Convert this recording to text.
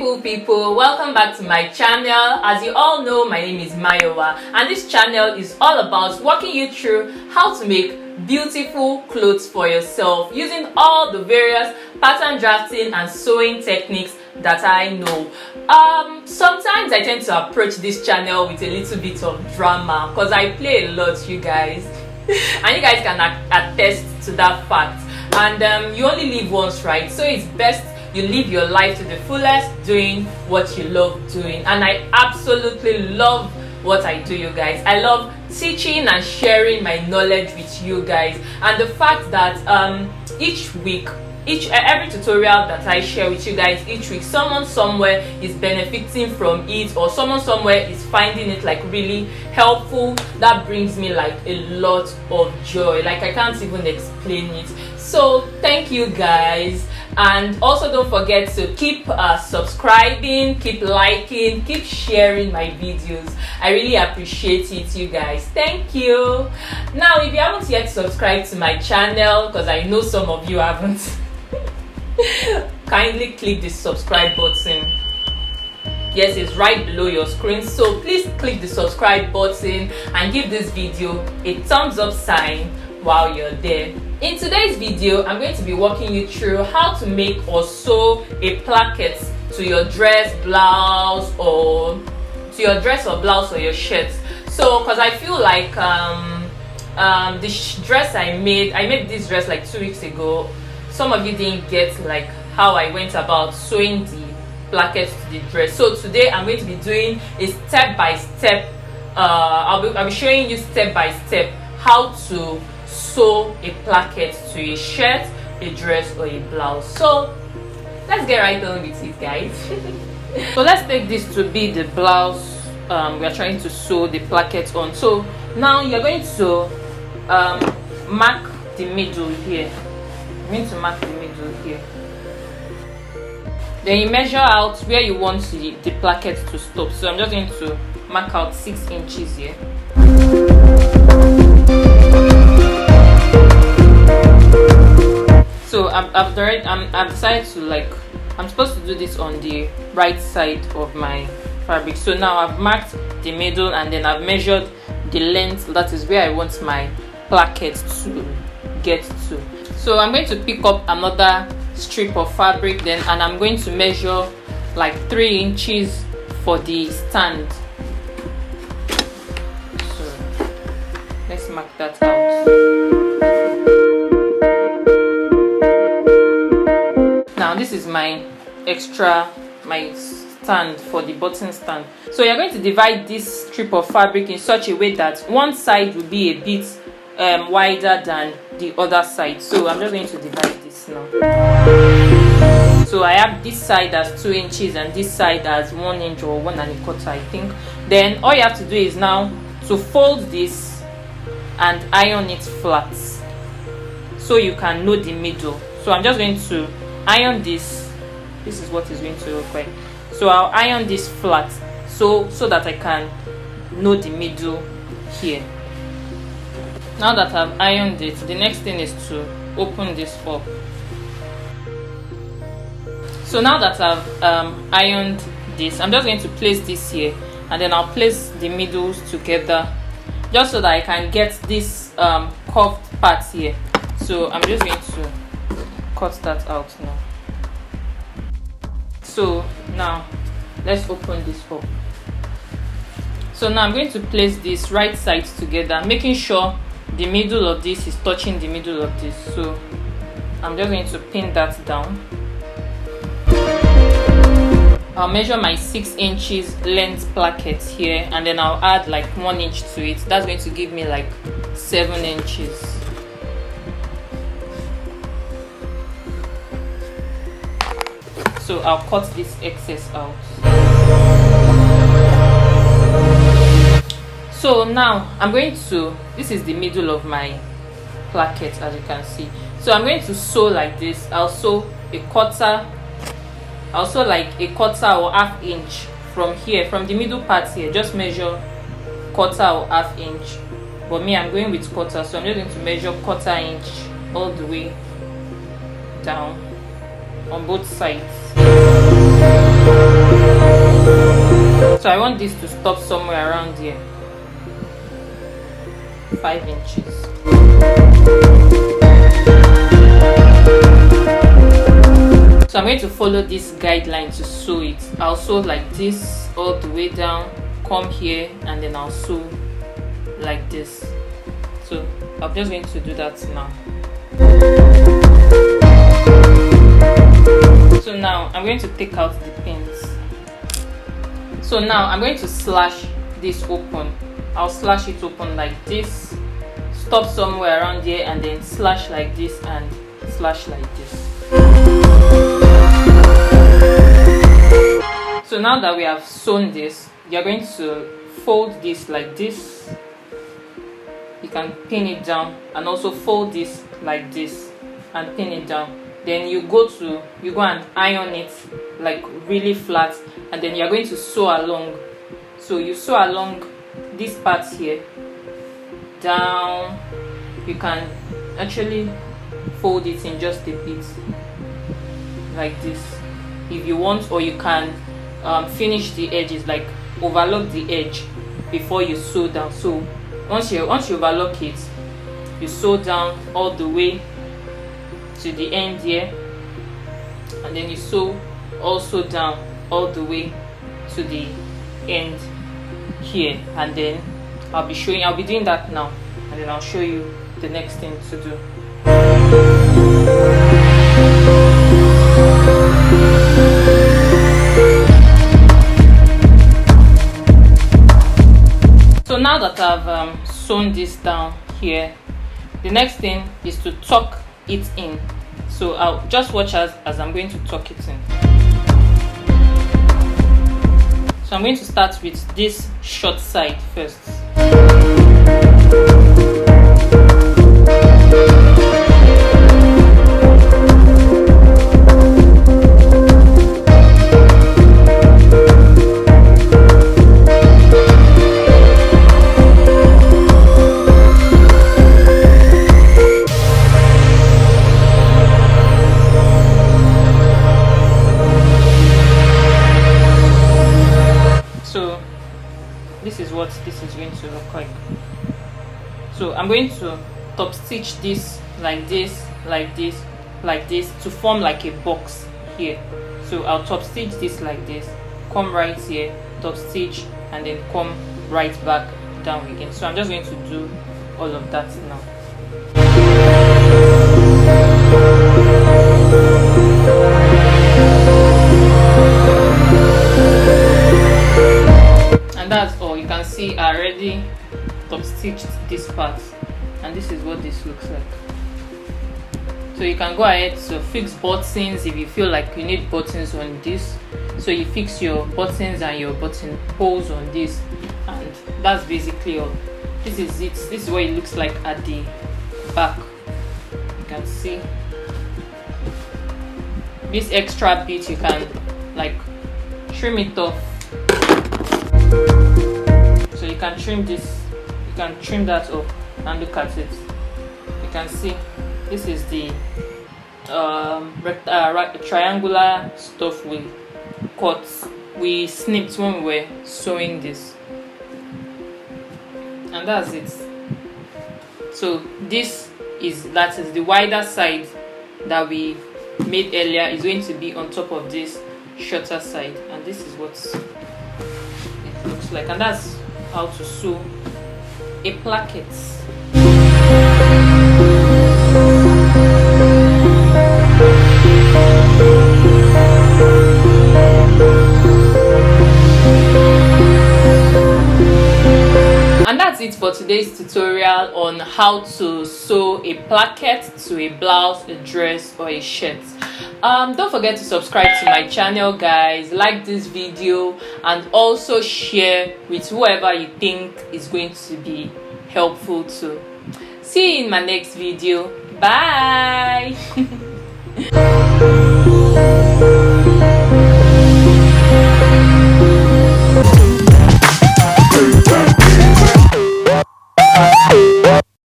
beautiful people, welcome back to my channel. As you all know, my name is Mayowa, and this channel is all about walking you through how to make beautiful clothes for yourself using all the various pattern drafting and sewing techniques that I know. Sometimes I tend to approach this channel with a little bit of drama because I play a lot, you guys, and you guys can attest to that fact. And you only live once, right? So it's best you live your life to the fullest, doing what you love doing. And I absolutely love what I do, you guys. I love teaching and sharing my knowledge with you guys, and the fact that each week, every tutorial that I share with you guys each week, someone somewhere is benefiting from it, or someone somewhere is finding it like really helpful. That brings me like a lot of joy, like I can't even explain it. So thank you guys, and also don't forget to keep subscribing, keep liking, keep sharing my videos. I really appreciate it, you guys. Thank you. Now, if you haven't yet subscribed to my channel, because I know some of you haven't, kindly click the subscribe button. Yes, it's right below your screen, so please click the subscribe button and give this video a thumbs up sign while you're there. In today's video, I'm going to be walking you through how to make or sew a placket to your dress, blouse, or blouse or your shirt. So because I feel like this dress I made this dress like 2 weeks ago. Some of you didn't get like how I went about sewing the placket to the dress. So today I'm going to be doing a step-by-step. I'll be showing you step-by-step how to sew a placket to a shirt, a dress, or a blouse. So let's get right on with it, guys. So let's take this to be the blouse we are trying to sew the placket on. So now you're going to mark the middle here. I'm going to mark the middle here. Then you measure out where you want the placket to stop. So I'm just going to mark out 6 inches here. So I've decided to I'm supposed to do this on the right side of my fabric. So now I've marked the middle, and then I've measured the length. That is where I want my placket to get to. So I'm going to pick up another strip of fabric then, and I'm going to measure like 3 inches for the stand. So let's mark that out. Now this is my stand for the button stand. So you're going to divide this strip of fabric in such a way that one side will be a bit wider than the other side. So I'm just going to divide this now. So I have this side as 2 inches and this side as 1 inch or 1 1/4, I think. Then all you have to do is now to fold this and iron it flat, so you can know the middle. So I'm just going to iron this. This is what is going to look like. So I'll iron this flat so that I can know the middle here. Now that I've ironed it, the next thing is to open this up. So now that I've ironed this, I'm just going to place this here, and then I'll place the middles together just so that I can get this curved part here. So I'm just going to cut that out now. So now let's open this up. So now I'm going to place this right sides together, making sure the middle of this is touching the middle of this. So I'm just going to pin that down. I'll measure my 6 inches length placket here, and then I'll add like 1 inch to it. That's going to give me like 7 inches. So I'll cut this excess out. So now I'm going to, this is the middle of my placket, as you can see. So I'm going to sew like this. I'll sew like a quarter or half inch from here, from the middle part here. Just measure quarter or half inch, but me, I'm going with quarter, so I'm just going to measure quarter inch all the way down on both sides. So I want this to stop somewhere around here, 5 inches. So I'm going to follow this guideline to sew it. I'll sew like this all the way down, come here, and then I'll sew like this. So I'm just going to do that now. So now I'm going to take out the pins. So now I'm going to slash this open. I'll slash it open like this, stop somewhere around here, and then slash like this and slash like this. So now that we have sewn this, you're going to fold this like this. You can pin it down, and also fold this like this and pin it down. Then you go and iron it like really flat, and then you're going to sew along. So you sew along this part here down. You can actually fold it in just a bit like this if you want, or you can finish the edges, like overlock the edge before you sew down. So once you overlock it, you sew down all the way to the end here, and then you sew also down all the way to the end here, and then I'll be doing that now, and then I'll show you the next thing to do. So now that I've sewn this down here, the next thing is to tuck it in. So I'll just watch as I'm going to tuck it in. So I'm going to start with this short side first. This is what this is going to look like. So I'm going to top stitch this like this, like this, like this, to form like a box here. So I'll top stitch this like this, come right here, top stitch, and then come right back down again. So I'm just going to do all of that now. And that's all. You can see I already top stitched this part, and this is what this looks like. So you can go ahead to fix buttons if you feel like you need buttons on this. So you fix your buttons and your button holes on this, and that's basically all. This is it. This is what it looks like at the back. You can see this extra bit, you can like trim it off. So you can trim this, you can trim that off, and look at it. You can see this is the triangular stuff we snipped when we were sewing this, and that's it. So that is the wider side that we made earlier is going to be on top of this shorter side, and this is what it looks like, and that's how to sew a placket. And that's it for today's tutorial on how to sew a placket to a blouse, a dress, or a shirt. Don't forget to subscribe to my channel, guys, like this video, and also share with whoever you think is going to be helpful to. See you in my next video. Bye.